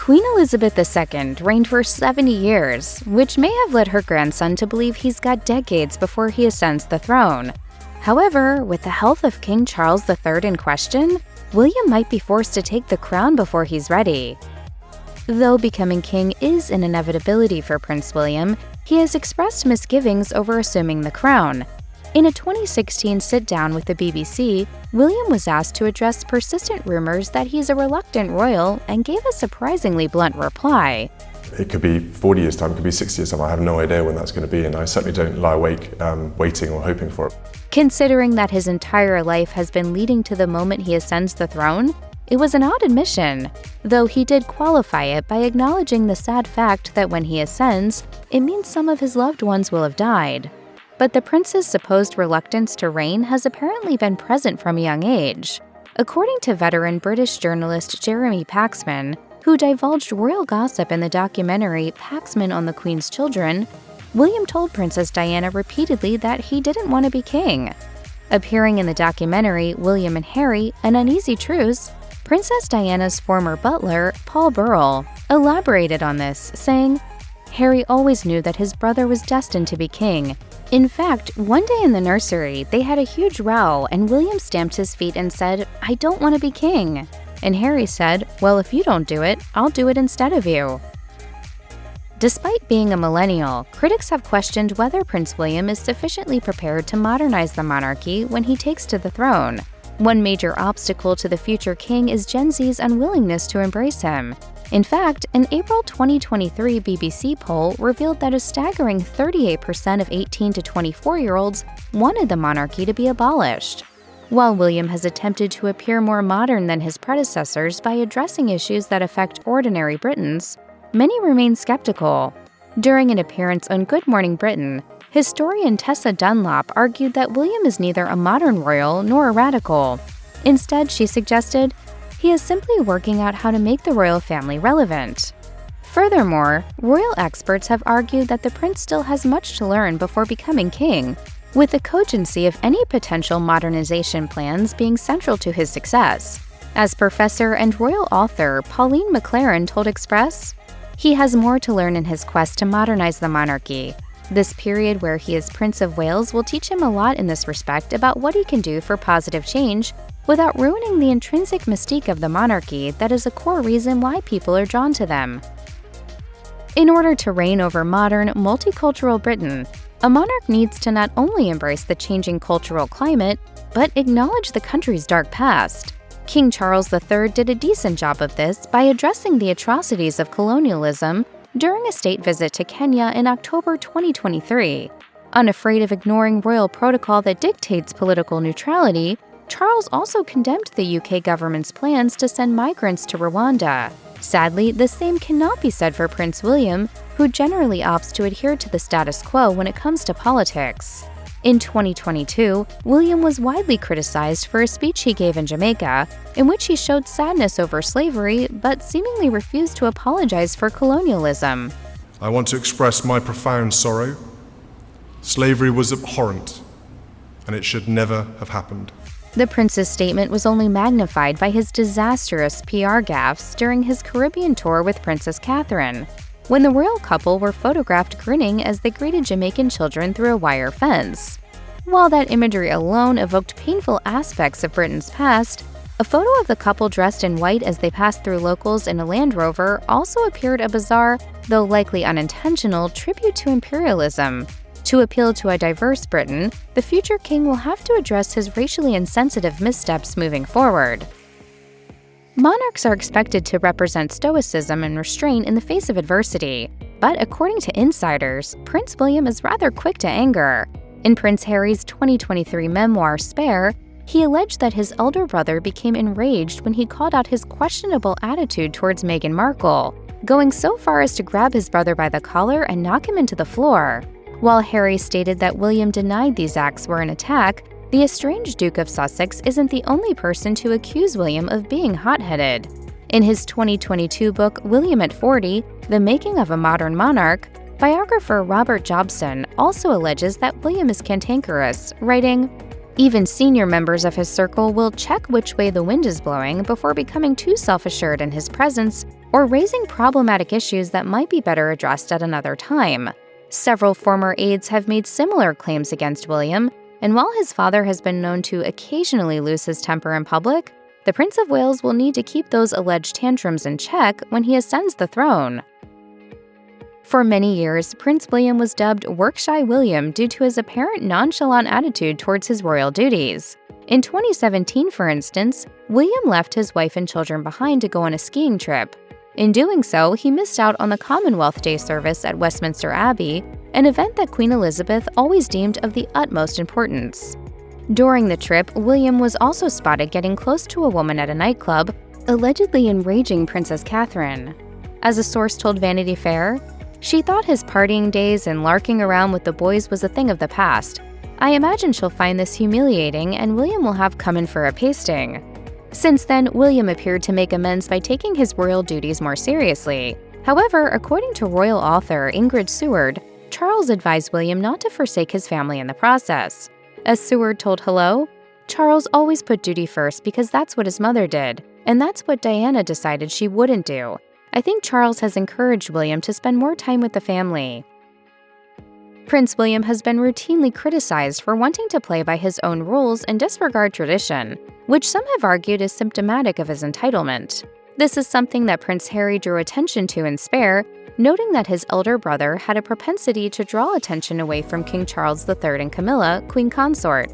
Queen Elizabeth II reigned for 70 years, which may have led her grandson to believe he's got decades before he ascends the throne. However, with the health of King Charles III in question, William might be forced to take the crown before he's ready. Though becoming king is an inevitability for Prince William, he has expressed misgivings over assuming the crown. In a 2016 sit-down with the BBC, William was asked to address persistent rumors that he's a reluctant royal and gave a surprisingly blunt reply. It could be 40 years' time, it could be 60 years' time. I have no idea when that's going to be, and I certainly don't lie awake waiting or hoping for it. Considering that his entire life has been leading to the moment he ascends the throne, it was an odd admission, though he did qualify it by acknowledging the sad fact that when he ascends, it means some of his loved ones will have died. But the prince's supposed reluctance to reign has apparently been present from a young age. According to veteran British journalist Jeremy Paxman, who divulged royal gossip in the documentary Paxman on the Queen's Children, William told Princess Diana repeatedly that he didn't want to be king. Appearing in the documentary William and Harry, An Uneasy Truce, Princess Diana's former butler, Paul Burrell, elaborated on this, saying, "Harry always knew that his brother was destined to be king. In fact, one day in the nursery, they had a huge row and William stamped his feet and said, 'I don't want to be king.' And Harry said, 'Well, if you don't do it, I'll do it instead of you.'" Despite being a millennial, critics have questioned whether Prince William is sufficiently prepared to modernize the monarchy when he takes to the throne. One major obstacle to the future king is Gen Z's unwillingness to embrace him. In fact, an April 2023 BBC poll revealed that a staggering 38% of 18 to 24-year-olds wanted the monarchy to be abolished. While William has attempted to appear more modern than his predecessors by addressing issues that affect ordinary Britons, many remain skeptical. During an appearance on Good Morning Britain, historian Tessa Dunlop argued that William is neither a modern royal nor a radical. Instead, she suggested, he is simply working out how to make the royal family relevant. Furthermore, royal experts have argued that the prince still has much to learn before becoming king, with the cogency of any potential modernization plans being central to his success. As professor and royal author Pauline McLaren told Express, he has more to learn in his quest to modernize the monarchy. This period where he is Prince of Wales will teach him a lot in this respect about what he can do for positive change without ruining the intrinsic mystique of the monarchy that is a core reason why people are drawn to them. In order to reign over modern, multicultural Britain, a monarch needs to not only embrace the changing cultural climate, but acknowledge the country's dark past. King Charles III did a decent job of this by addressing the atrocities of colonialism during a state visit to Kenya in October 2023. Unafraid of ignoring royal protocol that dictates political neutrality, Charles also condemned the UK government's plans to send migrants to Rwanda. Sadly, the same cannot be said for Prince William, who generally opts to adhere to the status quo when it comes to politics. In 2022, William was widely criticized for a speech he gave in Jamaica, in which he showed sadness over slavery but seemingly refused to apologize for colonialism. I want to express my profound sorrow. Slavery was abhorrent, and it should never have happened. The prince's statement was only magnified by his disastrous PR gaffes during his Caribbean tour with Princess Catherine, when the royal couple were photographed grinning as they greeted Jamaican children through a wire fence. While that imagery alone evoked painful aspects of Britain's past, a photo of the couple dressed in white as they passed through locals in a Land Rover also appeared a bizarre, though likely unintentional, tribute to imperialism. To appeal to a diverse Britain, the future king will have to address his racially insensitive missteps moving forward. Monarchs are expected to represent stoicism and restraint in the face of adversity, but according to insiders, Prince William is rather quick to anger. In Prince Harry's 2023 memoir, Spare, he alleged that his elder brother became enraged when he called out his questionable attitude towards Meghan Markle, going so far as to grab his brother by the collar and knock him into the floor. While Harry stated that William denied these acts were an attack, the estranged Duke of Sussex isn't the only person to accuse William of being hot-headed. In his 2022 book, William at 40, The Making of a Modern Monarch, biographer Robert Jobson also alleges that William is cantankerous, writing, "Even senior members of his circle will check which way the wind is blowing before becoming too self-assured in his presence or raising problematic issues that might be better addressed at another time. Several former aides have made similar claims against William, and while his father has been known to occasionally lose his temper in public, the Prince of Wales will need to keep those alleged tantrums in check when he ascends the throne. For many years, Prince William was dubbed Work-shy William due to his apparent nonchalant attitude towards his royal duties. In 2017, for instance, William left his wife and children behind to go on a skiing trip. In doing so, he missed out on the Commonwealth Day service at Westminster Abbey, an event that Queen Elizabeth always deemed of the utmost importance. During the trip, William was also spotted getting close to a woman at a nightclub, allegedly enraging Princess Catherine. As a source told Vanity Fair, "She thought his partying days and larking around with the boys was a thing of the past. I imagine she'll find this humiliating and William will have come in for a pasting." Since then, William appeared to make amends by taking his royal duties more seriously. However, according to royal author Ingrid Seward, Charles advised William not to forsake his family in the process. As Seward told Hello, "Charles always put duty first because that's what his mother did, and that's what Diana decided she wouldn't do. I think Charles has encouraged William to spend more time with the family." Prince William has been routinely criticized for wanting to play by his own rules and disregard tradition, which some have argued is symptomatic of his entitlement. This is something that Prince Harry drew attention to in Spare, noting that his elder brother had a propensity to draw attention away from King Charles III and Camilla, Queen Consort.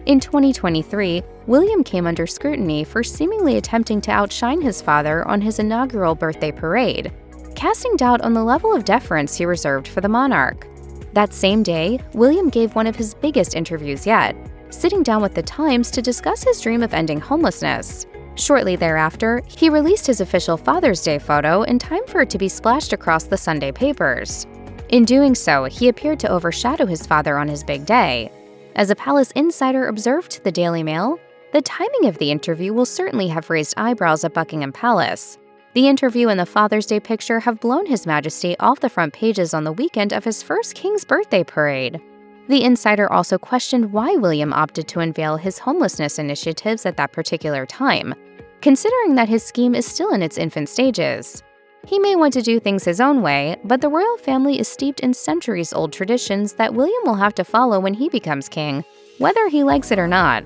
In 2023, William came under scrutiny for seemingly attempting to outshine his father on his inaugural birthday parade, casting doubt on the level of deference he reserved for the monarch. That same day, William gave one of his biggest interviews yet, sitting down with the Times to discuss his dream of ending homelessness. Shortly thereafter, he released his official Father's Day photo in time for it to be splashed across the Sunday papers. In doing so, he appeared to overshadow his father on his big day. As a palace insider observed to the Daily Mail, the timing of the interview will certainly have raised eyebrows at Buckingham Palace. The interview and the Father's Day picture have blown His Majesty off the front pages on the weekend of his first King's Birthday parade. The insider also questioned why William opted to unveil his homelessness initiatives at that particular time, considering that his scheme is still in its infant stages. He may want to do things his own way, but the royal family is steeped in centuries-old traditions that William will have to follow when he becomes king, whether he likes it or not.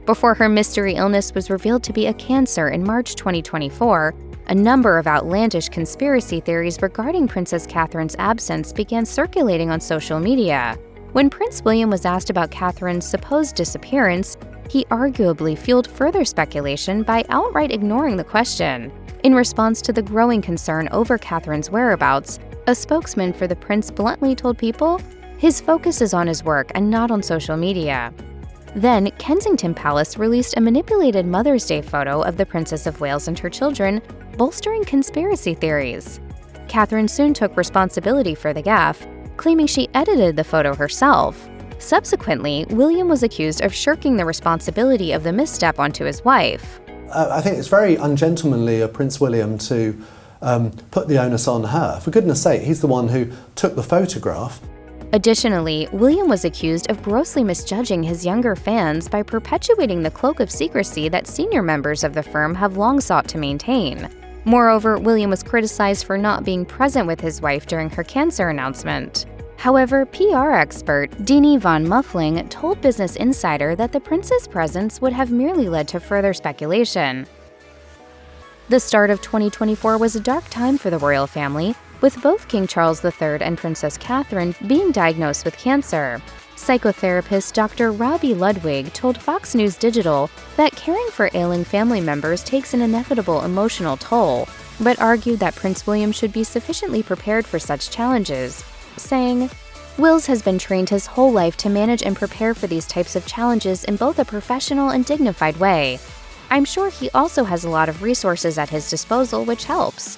Before her mystery illness was revealed to be a cancer in March 2024, a number of outlandish conspiracy theories regarding Princess Catherine's absence began circulating on social media. When Prince William was asked about Catherine's supposed disappearance, he arguably fueled further speculation by outright ignoring the question. In response to the growing concern over Catherine's whereabouts, a spokesman for the prince bluntly told people, his focus is on his work and not on social media. Then, Kensington Palace released a manipulated Mother's Day photo of the Princess of Wales and her children, bolstering conspiracy theories. Catherine soon took responsibility for the gaffe, claiming she edited the photo herself. Subsequently, William was accused of shirking the responsibility of the misstep onto his wife. I think it's very ungentlemanly of Prince William to put the onus on her. For goodness sake, he's the one who took the photograph. Additionally, William was accused of grossly misjudging his younger fans by perpetuating the cloak of secrecy that senior members of the firm have long sought to maintain. Moreover, William was criticized for not being present with his wife during her cancer announcement. However, PR expert Deanie von Muffling told Business Insider that the prince's presence would have merely led to further speculation. The start of 2024 was a dark time for the royal family, with both King Charles III and Princess Catherine being diagnosed with cancer. Psychotherapist Dr. Robbie Ludwig told Fox News Digital that caring for ailing family members takes an inevitable emotional toll, but argued that Prince William should be sufficiently prepared for such challenges, saying, "Wills has been trained his whole life to manage and prepare for these types of challenges in both a professional and dignified way. I'm sure he also has a lot of resources at his disposal, which helps."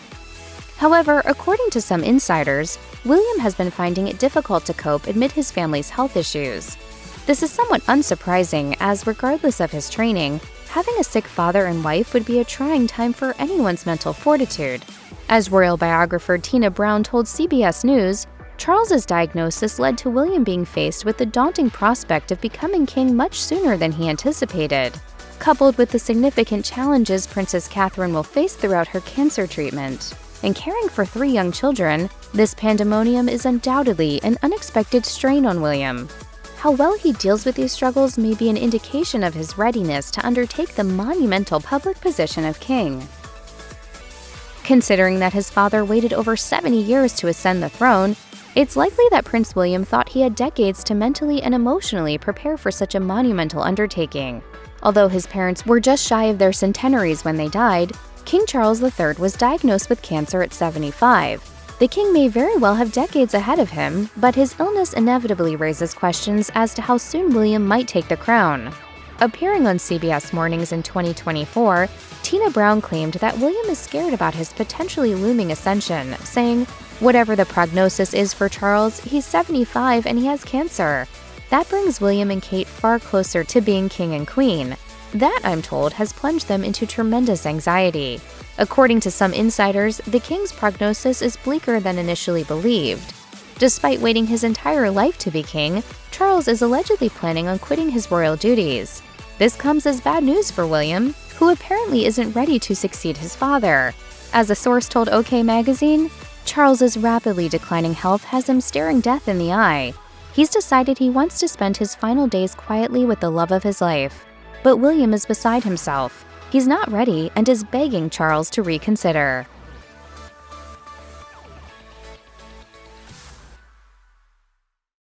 However, according to some insiders, William has been finding it difficult to cope amid his family's health issues. This is somewhat unsurprising, as regardless of his training, having a sick father and wife would be a trying time for anyone's mental fortitude. As royal biographer Tina Brown told CBS News, Charles's diagnosis led to William being faced with the daunting prospect of becoming king much sooner than he anticipated. coupled with the significant challenges Princess Catherine will face throughout her cancer treatment. In caring for 3 young children, this pandemonium is undoubtedly an unexpected strain on William. How well he deals with these struggles may be an indication of his readiness to undertake the monumental public position of king. Considering that his father waited over 70 years to ascend the throne, it's likely that Prince William thought he had decades to mentally and emotionally prepare for such a monumental undertaking. Although his parents were just shy of their centenaries when they died, King Charles III was diagnosed with cancer at 75. The king may very well have decades ahead of him, but his illness inevitably raises questions as to how soon William might take the crown. Appearing on CBS Mornings in 2024, Tina Brown claimed that William is scared about his potentially looming ascension, saying, "Whatever the prognosis is for Charles, he's 75 and he has cancer. That brings William and Kate far closer to being king and queen. That, I'm told, has plunged them into tremendous anxiety." According to some insiders, the king's prognosis is bleaker than initially believed. Despite waiting his entire life to be king, Charles is allegedly planning on quitting his royal duties. This comes as bad news for William, who apparently isn't ready to succeed his father. As a source told OK Magazine, Charles's rapidly declining health has him staring death in the eye. He's decided he wants to spend his final days quietly with the love of his life. But William is beside himself. He's not ready and is begging Charles to reconsider.